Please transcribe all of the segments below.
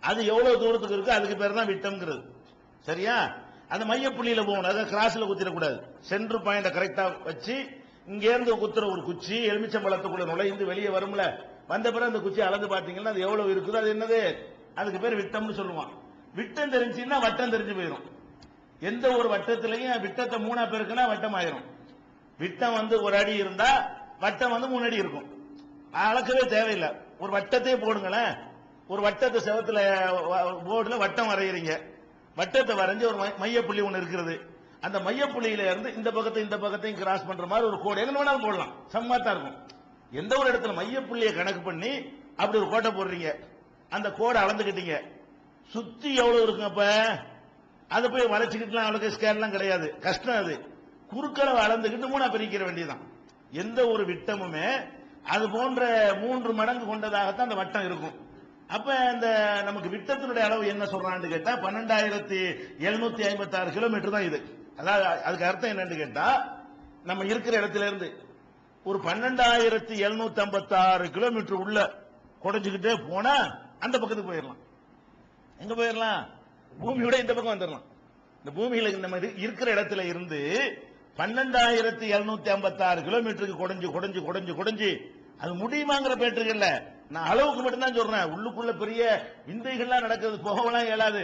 அது எவ்வளவு தூரத்துக்கு இருக்கு அதுக்கு பேர் தான் விட்டம்ங்கிறது. சரியா? அந்த மையப்புள்ளியில போகணும், அதாவது கிராஸ்ல குத்திடக்கூடாது. சென்டர் பாயிண்ட கரெக்டா வச்சு இங்க இருந்து குத்துற ஒரு குச்சி எலுமிச்சம்பழத்துக்குள்ள நுழைந்து வெளியே வரும்ல, வந்த பிறகு அந்த குச்சி அளந்து பாத்தீங்கன்னா அது எவ்வளவு இருக்குதோ அது என்னது, அதுக்கு பேர் விட்டம்னு சொல்லுவான். விட்டம் தெரிஞ்சுன்னா வட்டம் தெரிஞ்சு போயிடும். எந்த ஒரு வட்டத்திலையும் விட்டத்தை 3 பெருக்குனா வட்டம் ஆயிரும். விட்டம் ஒரு அடி இருந்தா வட்டம் 3 அடி இருக்கும். அளக்கவே தேவையில்லை. ஒரு வட்டத்தையே போடுங்களேன். ஒரு வட்டத்தை செவத்துல போர்டுல வட்டம் வரைகிறீங்க. வட்டத்தை வரைஞ்சு ஒரு மையப்புள்ளி ஒண்ணு இருக்கிறது. அந்த மையப்புள்ளியில இருந்து இந்த பக்கத்தையும் கிராஸ் பண்ற மாதிரி ஒரு கோடு எங்க வேணாலும் போடலாம், சம்மாத்தா இருக்கும். எந்த ஒரு இடத்துல மையப்புள்ளியை கணக்கு பண்ணி அப்படி ஒரு கோட்டை போடுறீங்க, அந்த கோடை அளந்துக்கிட்டீங்க, சுத்தி எவ்வளவு இருக்கும். அப்ப அதை போய் வளைச்சுக்கிட்டுலாம் அவளுக்கு ஸ்கேன்லாம் கிடையாது, கஷ்டம். அது குறுக்களவை அளந்துக்கிட்டு 3 பிரிக்கிற வேண்டியதுதான். எந்த ஒரு விட்டமுமே அது போன்ற 3 மடங்கு கொண்டதாகத்தான் அந்த வட்டம் இருக்கும். அப்ப இந்த நமக்கு விட்டத்தினுடைய அளவு என்ன சொல்றான்னு கேட்டா 12,756 கிலோமீட்டர் தான் இது. அதாவது அதுக்கு அர்த்தம் என்னன்னு கேட்டா, நம்ம இருக்கிற இடத்துல இருந்து ஒரு 12,756 கிலோமீட்டர் உள்ள குறைஞ்சுக்கிட்டே போனா அந்த பக்கத்துக்கு போயிடலாம். எங்க போயிடலாம்? பூமியோட இந்த பக்கம் வந்துடலாம். இந்த பூமியில நம்ம இருக்கிற இடத்துல இருந்து 12,756 கிலோமீட்டருக்கு குறைஞ்சு அது முடியுமாங்கிற பேட்டுக்கு இல்ல, நான் அளவுக்கு மட்டும்தான் சொல்றேன். உள்ளுக்குள்ள பெரிய விந்தைகள்லாம் நடக்கிறது, போகலாம் இயலாது.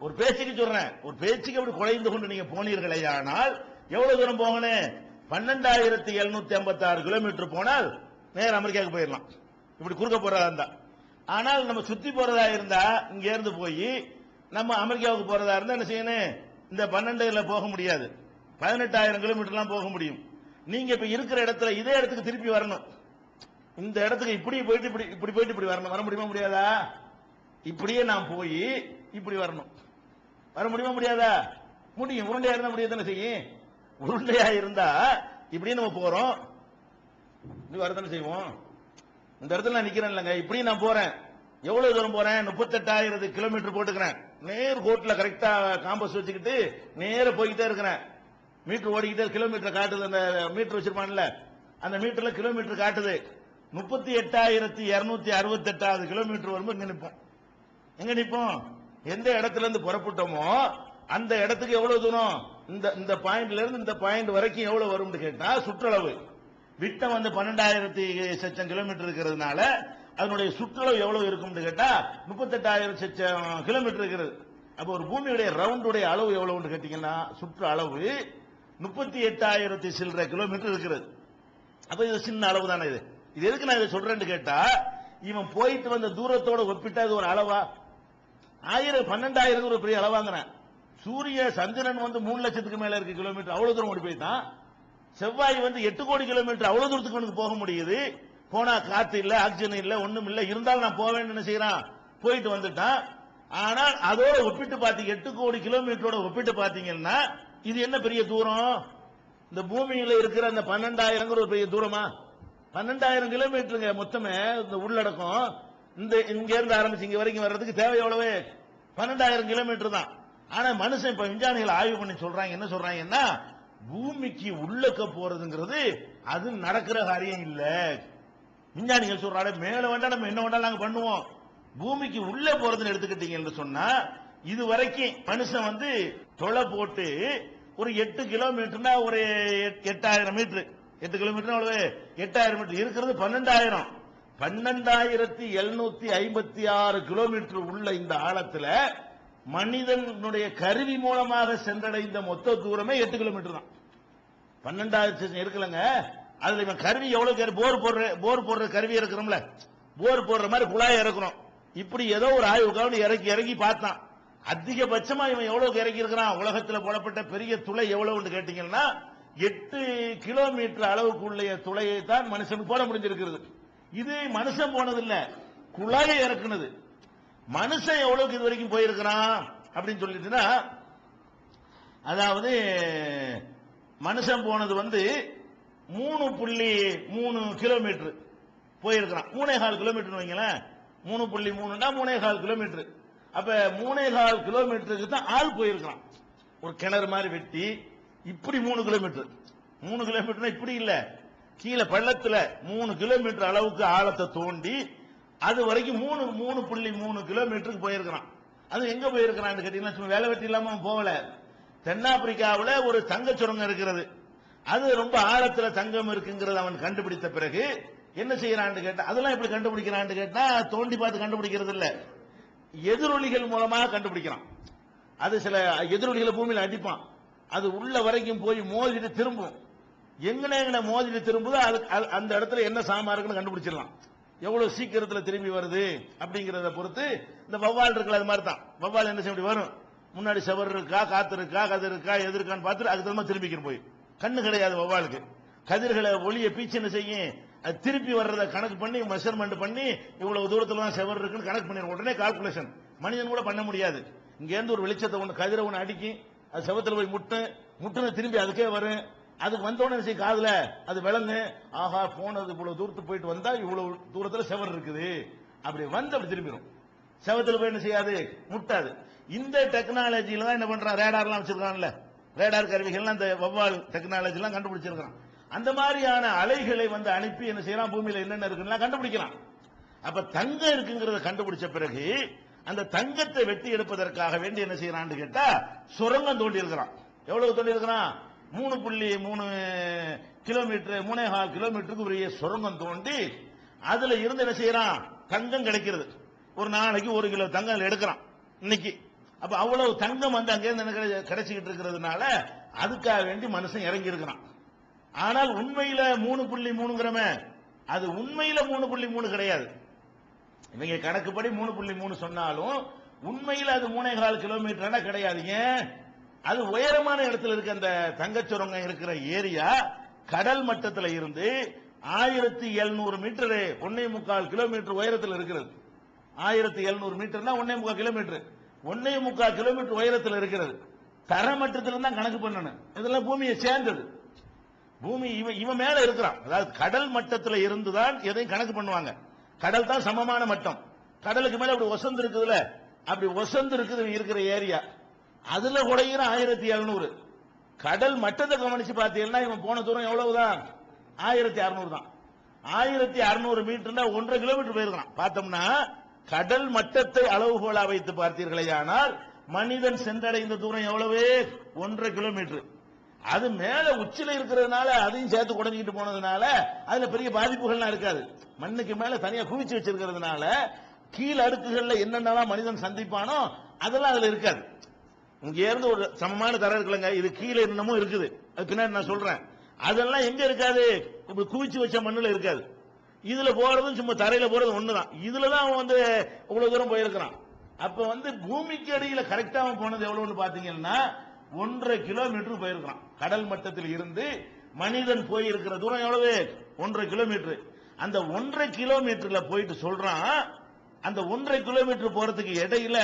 ஒரு பேச்சுக்கு சொல்றேன். ஒரு பேச்சுக்கு அப்படி குறைந்து கொண்டு நீங்க போனீர்களே ஆனால் எவ்வளவு தூரம் போகணும்? 12,756 கிலோமீட்டர் போனால் நேர அமெரிக்காவுக்கு போயிடலாம், இப்படி குறுக்க போறதா இருந்தா. ஆனால் நம்ம சுத்தி போறதா இருந்தா இங்க இருந்து போய் நம்ம அமெரிக்காவுக்கு போறதா இருந்தா என்ன செய்யணும்? இந்த 12 போக முடியாது, 18,000 கிலோமீட்டர்லாம் போக முடியும். நீங்க இப்ப இருக்கிற இடத்துல இதே இடத்துக்கு திருப்பி வரணும். இந்த இடத்துக்கு இப்படி போயிட்டு இப்படி வரணும். வர முடியுமா முடியாதா? இப்படியே நான் போய் இப்படி வரணும். வர முடியுமா முடியாதா? முடியும். உருண்டையா இருந்தா முடியாதானே செய்யும். உருண்டையா இருந்தா இப்படியே நம்ம போறோம், வரதானே செய்வோம். இந்த இடத்துல நான் நிக்கிறேன் இல்லங்க, இப்படி நான் போறேன். எவ்வளவு தூரம் போறேன்? 38,000 கிலோமீட்டர் போட்டுக்கிறேன். நேர் கோட்ல கரெக்டா காம்பஸ் வச்சுக்கிட்டு நேர போய்கிட்டே இருக்கிறேன். மீட்டர் ஓடிக்கிட்டே, கிலோமீட்டர் காட்டுது. அந்த மீட்டர் வச்சிருப்பான்ல, அந்த மீட்டர்ல கிலோமீட்டர் காட்டுது. 38,268 கிலோமீட்டர் வரும்போது இங்க நிற்போம். எங்க நிற்போம்? எந்த இடத்துல இருந்து புறப்பட்டோமோ அந்த இடத்துக்கு எவ்வளவு தூரம், இந்த பாயிண்ட்ல இருந்து இந்த பாயிண்ட் வரைக்கும் எவ்வளவு வரும் கேட்டா சுற்றளவு. விட்டம் 12,000 கிலோமீட்டர் இருக்கிறதுனால அதனுடைய சுற்றளவு எவ்வளவு இருக்கும் கேட்டா 38,000 கிலோமீட்டர் இருக்கிறது. அப்ப ஒரு பூமியுடைய ரவுண்டுடைய அளவு எவ்வளவு கேட்டீங்கன்னா சுற்று அளவு 38,000 சில்லற கிலோமீட்டர் இருக்கிறது. அப்ப இது சின்ன அளவு தானே. இது எதுக்கு நான் இதை சொல்றேன்னு கேட்டா, இவன் போயிட்டு வந்த தூரத்தோட ஒப்பிட்டா இது ஒரு அளவா? 12,000 ஒரு பெரிய அளவாங்கிறேன். சூரிய சந்திரன் 3 லட்சத்துக்கு மேல இருக்கு கிலோமீட்டர், அவ்வளவு தூரம் ஓடி போயிட்டான். செவ்வாய் 8 கோடி கிலோமீட்டர், அவ்வளவு தூரத்துக்கு அவனுக்கு போக முடியுது. போனா காத்து இல்ல, ஆக்சிஜன் இல்ல, ஒண்ணும் இல்ல. இருந்தாலும் நான் போவேன்னு என்ன செய்யறான்? போயிட்டு வந்துட்டான். ஆனால் அதோட ஒப்பிட்டு பாத்தீங்க, 8 கோடி கிலோமீட்டரோட ஒப்பிட்டு பாத்தீங்கன்னா இது என்ன பெரிய தூரம்? இந்த பூமியில இருக்கிற அந்த 12,000 ஒரு பெரிய தூரமா? 12,000 கிலோமீட்டருங்க மொத்தமே இந்த உள்ளடக்கம். இந்த இங்க இருந்து ஆரம்பிச்சு இங்க வரைக்கும் வர்றதுக்கு தேவை எவ்வளவு? 12,000 கிலோமீட்டர் தான். ஆனா மனுஷன் இப்ப விஞ்ஞானிகள் ஆய்வு பண்ணி சொல்றாங்க, என்ன சொல்றாங்கன்னா, பூமிக்கு உள்ளக்க போறதுங்கிறது அது நடக்கிற காரியம் இல்ல. விஞ்ஞானிகள் சொல்றாங்க, மேல வேண்டாம் நம்ம என்ன வேண்டாம் நாங்க பண்ணுவோம், பூமிக்கு உள்ள போறதுன்னு எடுத்துக்கிட்டீங்கன்னு சொன்னா இது வரைக்கும் மனுஷன் தொலை போட்டு ஒரு 8 கிலோமீட்டர்னா ஒரு 8,000 மீட்டர். 8 கிலோமீட்டர் எவ்வளவு? 8,000 மீட்டர் இருக்கிறது 12,000. 12,756 கிலோமீட்டர் உள்ள இந்த ஆழத்துல மனிதனுடைய கருவி மூலமாக சென்றடைந்த மொத்த தூரமே 8 கிலோமீட்டர் தான். 12,000 இருக்குல்லங்க, அதுல இவன் கருவி எவ்வளவு? போர் போடுற கருவி இருக்கிறோம்ல, போர் போடுற மாதிரி குழாய் இறக்குறோம். இப்படி ஏதோ ஒரு ஆய்வுக்காக இறக்கி பார்த்தான். அதிகபட்சமா இவன் எவ்வளவு இறக்கி இருக்கிறான்? உலகத்தில் போடப்பட்ட பெரிய துளை எவ்வளவு கேட்டீங்கன்னா 8 கிலோமீட்டர் அளவுக்குள்ள துளையை தான் மனுஷன் போட முடிஞ்சிருக்கிறது. இது மனுஷன் போனது இல்ல, குழாயை இறக்குனது. மனுஷன் எவ்வளவுக்கு இது வரைக்கும் போயிருக்கிறான் அப்படின்னு சொல்லிட்டுனா, அதாவது மனுஷன் போனது 3.3 கிலோமீட்டர் போயிருக்கிறான். 3.25 கிலோமீட்டர் வைங்களேன். 3.3னா 3.25 கிலோமீட்டர். அப்ப 3.25 கிலோமீட்டருக்கு தான் ஆள் போயிருக்கிறான். ஒரு கிணறு மாதிரி வெட்டி இப்படி 3 கிலோமீட்டர். 3 கிலோமீட்டர் இப்படி இல்ல, கீழே பள்ளத்துல 3 கிலோமீட்டர் அளவுக்கு ஆழத்தை தோண்டி அது வரைக்கும் 3.3 கிலோமீட்டருக்கு போயிருக்கிறான். அது எங்க போயிருக்கிறான்னு கேட்டீங்கன்னா சும்மா வேலை வெட்டி இல்லாம போகல. தென்னாப்பிரிக்காவில் ஒரு தங்க சுரங்கம் இருக்கிறது. அது ரொம்ப ஆழத்துல தங்கம் இருக்குங்கிறது அவன் கண்டுபிடித்த பிறகு என்ன செய்யறான்னு கேட்டா, அதெல்லாம் எப்படி கண்டுபிடிக்கிறான்னு கேட்டா தோண்டி பார்த்து கண்டுபிடிக்கிறது இல்ல, எதிரொலிகள் மூலமாக கண்டுபிடிக்கிறான். அது சில எதிரொலிகளை பூமியில அடிப்பான், அது உள்ள வரைக்கும் போய் மோதிட்டு திரும்பும். எங்கன மோதிட்டு திரும்புதோ அந்த இடத்துல என்ன சாமா இருக்குன்னு கண்டுபிடிச்சிடலாம். எவ்வளவு சீக்கிரத்தில் திரும்பி வருது அப்படிங்கறத பொறுத்து இந்த வவ்வால் இருக்குல்ல, அது மாதிரி தான். வவ்வால் என்ன செய்ய வரும், முன்னாடி செவர் இருக்கா, காத்து இருக்கா, கதிர் இருக்கா, எது இருக்கான்னு பார்த்துட்டு அதுக்கு தகுந்த திரும்பிக்கிற போய். கண்ணு கிடையாது வவ்வாலுக்கு. கதிர்களை ஒளிய பீச்சு என்ன செய்யும், அது திருப்பி வர்றதை கணக்கு பண்ணி மெஷர்மெண்ட் பண்ணி இவ்வளவு தூரத்துல தான் செவர் இருக்குன்னு கணக்கு பண்ணிடும். உடனே கால்குலேஷன் மனிதன் கூட பண்ண முடியாது. இங்க இருந்து ஒரு வெளிச்சத்தை ஒன்று கதிரை ஒன்று அடிக்கி அது செவத்துல போய் முட்டுன்னு திரும்பி அதுக்கே வரும். அதுக்கு வந்தோடனே காதுல அது விளங்கு, ஆஹா போனது இவ்வளவு தூரத்துக்கு போயிட்டு வந்தா இவ்வளவு தூரத்துல செவர் இருக்குது, அப்படி வந்து அப்படி திரும்பிடும். செவத்துல போய் என்ன செய்யாது, முட்டாது. இந்த டெக்னாலஜியில தான் என்ன பண்றான், ரேடார்லாம் வச்சிருக்கான்ல, ரேடார் கருவிகள்லாம் அந்த வவ்வால் டெக்னாலஜி எல்லாம் கண்டுபிடிச்சிருக்கான். அந்த மாதிரியான அலைகளை வந்து அனுப்பி என்ன செய்யலாம், பூமியில என்னென்ன இருக்குன்னு கண்டுபிடிக்கலாம். அப்ப தங்கம் இருக்குங்கிறத கண்டுபிடிச்ச பிறகு அந்த தங்கத்தை வெட்டி எடுப்பதற்காக வேண்டி என்ன செய்யறான்னு கேட்டா சுரங்கம் தோண்டி இருக்கிறான். எவ்வளவு தோண்டி இருக்கிறான், 3.3 கிலோமீட்டர், 3.25 கிலோமீட்டருக்கு உரிய சுரங்கம் தோண்டி அதுல இருந்து என்ன செய்யறான், தங்கம் கிடைக்கிறது. ஒரு நாளைக்கு 1 கிலோ தங்கம் எடுக்கிறான் இன்னைக்கு. அப்ப அவ்வளவு தங்கம் வந்து அங்கிருந்து கிடைச்சிக்கிட்டு இருக்கிறதுனால அதுக்காக வேண்டி மனுஷன் இறங்கி இருக்கிறான். ஆனால் உண்மையில 3.3 அது உண்மையில 3.3 கிடையாது. இவங்க கணக்குப்படி 3.3 சொன்னாலும் உண்மையில அது 3.25 கிலோமீட்டர் கிடையாது. ஏன், அது உயரமான இடத்துல இருக்க அந்த தங்கச்சுரங்கம் இருக்கிற ஏரியா கடல் மட்டத்தில் இருந்து 1700 மீட்டர், 1.25 கிலோமீட்டர் உயரத்தில் இருக்கிறது. 1700 மீட்டர்னா 1.25 கிலோமீட்டர், 1.25 கிலோமீட்டர் உயரத்தில் இருக்கிறது. தரமட்டத்தில் தான் கணக்கு பண்ணணும். இதெல்லாம் பூமியை சேர்ந்தது. பூமி இவன் மேல இருக்கிறான். அதாவது கடல் மட்டத்தில் இருந்துதான் எதையும் கணக்கு பண்ணுவாங்க. கடல் தான் சமமான மட்டம். கடலுக்கு மேல அப்படி ஒசந்து இருக்குதுல, அப்படி ஒசந்து இருக்குது இருக்கிற ஏரியா, அதுல உடையிற 1700. கடல் மட்டத்தை கவனிச்சு பார்த்தீங்கன்னா இவன் போன தூரம் எவ்வளவுதான், 1600 தான். 1600 மீட்டர் 1.5 கிலோமீட்டர் போயிருக்கான். பார்த்தோம்னா கடல் மட்டத்தை அளவுகோலா வைத்து பார்த்தீர்களேயானால் மனிதன் சென்றடைந்த தூரம் எவ்வளவு, 1.5 கிலோமீட்டர். அது மேல உச்சில இருக்கிறதுனால அதையும் சேர்த்து குறைஞ்சிட்டு போனதுனால அதுல பெரிய பாதிப்புகள்லாம் இருக்காது. மண்ணுக்கு மேல தனியா குவிச்சு வச்சிருக்கிறதுனால கீழ அடுக்குகள்ல என்னென்னலாம் மனிதன் சந்திப்பானோ அதெல்லாம் அதுல இருக்காது. இங்க இருந்து ஒரு சமமான தரம் இருக்குல்லங்க, இது கீழே என்னமோ இருக்குது, அது பின்னாடி நான் சொல்றேன். அதெல்லாம் எங்க இருக்காது, குவிச்சு வச்ச மண்ணுல இருக்காது. இதுல போறதும் சும்மா தரையில போறது ஒண்ணுதான். இதுலதான் அவன் வந்து இவ்வளவு தூரம் போயிருக்கிறான். அப்ப வந்து பூமிக்கு அடியில கரெக்டா அவன் போனது எவ்வளவுன்னு பாத்தீங்கன்னா 1.5 கிலோமீட்டர் போயிருக்கிறான். கடல் மட்டத்தில் இருந்து மனிதன் போயிருக்கிற தூரம் எவ்வளவு, 1.5 கிலோமீட்டர். அந்த 1.5 கிலோமீட்டர்ல போயிட்டு சொல்றான், அந்த 1.5 கிலோமீட்டர் போறதுக்கு இடையில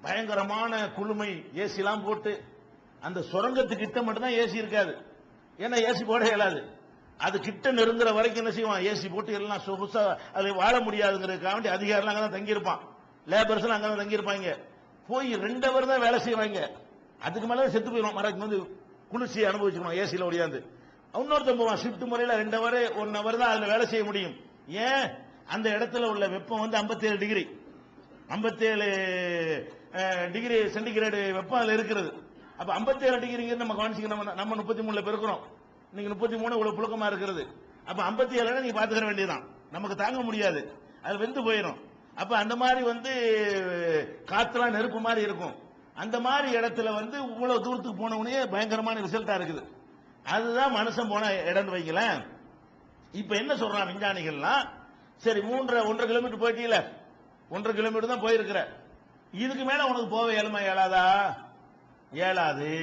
பயங்கரமான குளுமை, ஏசி எல்லாம் போட்டு, அந்த சுரங்கத்துக்கு கிட்ட மட்டும்தான் ஏசி இருக்காது. ஏன்னா ஏசி போட இயலாது. அது கிட்ட நெருங்குற வரைக்கும் என்ன செய்வான், ஏசி போட்டு எல்லாம் சொகுசா அது வாழ முடியாதுங்கிறதுக்காக வேண்டி அதிகாரிகள் அங்கதான் தங்கியிருப்பான், லேபர்ஸ் எல்லாம் அங்கதான் தங்கியிருப்பாங்க. போய் 2 ஹவர் தான் வேலை செய்வாங்க. அதுக்கு மேல செத்து போயிடும். மறைக்கு வந்து குளிர்ச்சியை அனுபவிச்சுக்கணும் ஏசியில ஒடியாது. இன்னொருத்தன் போவான் ஷிப்ட் முறையில் 2 ஹவர் 1 ஹவர் தான் அதுல வேலை செய்ய முடியும். ஏன், அந்த இடத்துல உள்ள வெப்பம் வந்து 57 டிகிரி 57 டிகிரி சென்டிகிரேடு வெப்பம் அதுல இருக்கிறது. அப்ப 57 டிகிரி நம்ம கவனிச்சுக்கணும். நம்ம 33 பெருக்கிறோம், நீங்க 33 இவ்வளவு புழுக்கமா இருக்கிறது. அப்ப 57 நீங்க பாத்துக்கிற வேண்டியதுதான், நமக்கு தாங்க முடியாது, அது வெந்து போயிடும். அப்ப அந்த மாதிரி வந்து காத்துலாம் நெருப்பு மாதிரி இருக்கும். அந்த மாதிரி இடத்துல வந்து இவ்வளவு தூரத்துக்கு போனவனே பயங்கரமான ரிசல்ட்டா இருக்குது. அதுதான் மனுஷன் போன இடம் வைங்களேன். இப்ப என்ன சொல்றான் விஞ்ஞானிகள்லாம், சரி 1.5 கிலோமீட்டர் போயிட்டீங்கள, 1.5 கிலோமீட்டர் தான் போயிருக்கிற, இதுக்கு மேல உனக்கு போக இயலுமா இயலாதா? இயலாது.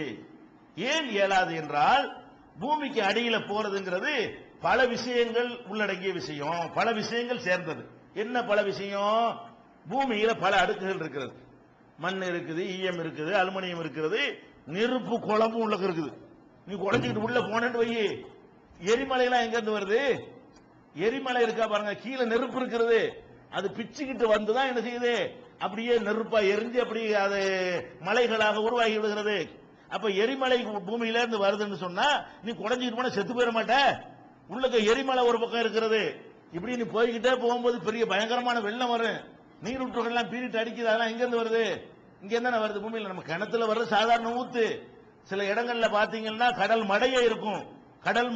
ஏன் இயலாது என்றால் பூமிக்கு அடியில போறதுங்கிறது பல விஷயங்கள் உள்ளடங்கிய விஷயம், பல விஷயங்கள் சேர்ந்தது. என்ன பல விஷயம், பூமியில பல அடுக்குகள் இருக்கிறது. மண் இருக்குது, ஈயம் இருக்குது, அலுமினியம் இருக்கிறது, நெருப்பு குழம்பு உள்ள இருக்குது. நீ குழஞ்சிக்கிட்டு உள்ள போனேன்னு வை, எரிமலையெல்லாம் எங்க இருந்து வருது, எரிமலை இருக்கா பாருங்க, கீழே நெருப்பு இருக்கிறது, அது பிச்சுக்கிட்டு வந்துதான் என்ன செய்யுது, அப்படியே நெருப்பா எரிஞ்சு அப்படி அது மலைகளாக உருவாகி விடுகிறது. அப்ப எரிமலை பூமியில இருந்து வருதுன்னு சொன்னா நீ குறைஞ்சிட்டு போன செத்து போயிட மாட்ட. உள்ளக்க எரிமலை ஒரு பக்கம் இருக்கிறது, இப்படி நீ போய்கிட்டே போகும்போது பெரிய பயங்கரமான வெள்ளம் வரும், நீரூற்றுகள்லாம் பீரிட்டு அடிக்குது. அதெல்லாம் எங்க இருந்து வருது? இங்க என்ன வருது? பூமியில நம்ம கிணத்துல வர்ற சாதாரண ஊத்து. சில இடங்கள்ல பாத்தீங்கன்னா கடல் மடையே இருக்கும். கடல்